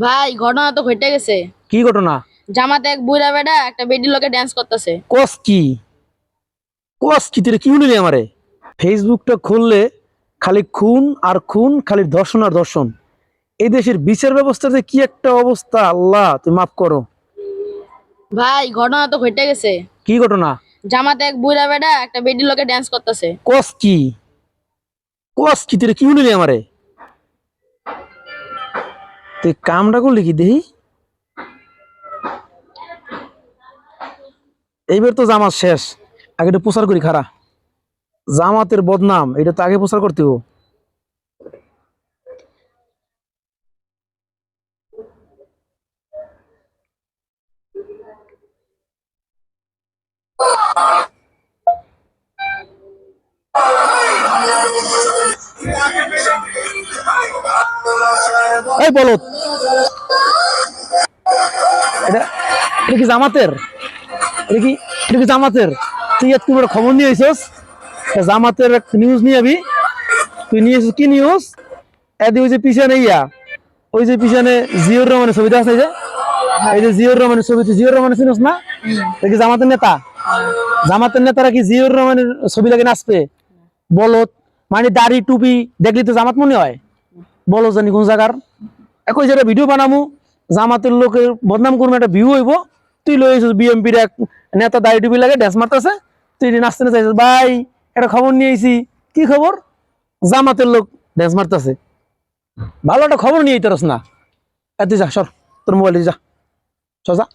ভাই ঘটনা তো ঘটে গেছে। কি ঘটনা? জামাতে এক বুইড়া বেটা একটা বেডির লোকে ড্যান্স করতেছে। কস কি? কস কি তুই কি বলিলি আমারে? ফেসবুকটা খুললে খালি খুন আর খুন, খালি ধর্ষণ আর ধর্ষণ। এই দেশের বিচার ব্যবস্থাতে কি একটা অবস্থা, আল্লাহ তুই মাফ করো। ভাই ঘটনা তো ঘটে গেছে। কি ঘটনা? জামাতে এক বুইড়া বেটা একটা বেডির লোকে ড্যান্স করতেছে। কস কি? কস কি তুই কি বলিলি আমারে? তুই কামটা করলি কি দেহি? এইবার তো জামাত শেষ, আগে একটু প্রচার করি খারা। জামাতের বদনাম এটা তো আগে প্রচার করতে হবে। এই বলত, এটা এটা কি জামাতের? এটা কি এটা কি জামাতের? তুই আজকে বড় খবর নিয়ে আইছস, জামাতের নিউজ নিয়ে আবি। তুই নিয়ে এসেছিস কি নিউজ? এদি ওই যে পিছনে ওই যে পিছনে জিয়র রহমানের ছবিটা আছে, এই যে জিয়র রহমানের ছবি, তুই জিয়র রহমানের চিনিস না? এটা কি জামাতের নেতা? জামাতের নেতারা কি জিয়র রহমানের ছবি লাগে নাচবে? বলত, মানে দাড়ি টুপি দেখলি তো জামাত মনে হয়? বলো জানি কোন জায়গার একই যেটা ভিডিও বানামু, জামাতের লোকের বদনাম করবো, একটা ভিউ হইব। তুই লই আইছিস বিএমপির এক নেতা দাড়ি টুপি লাগে ড্যান্স মারতেছে, তুই নাচতে না চাইছিস। ভাই একটা খবর নিয়ে আইছি। কি খবর? জামাতের লোক ড্যান্স মারতেছে। ভালো একটা খবর নিয়ে আইতারস না? তুই যা সর, তোর মোবাইলে যা, সর যা।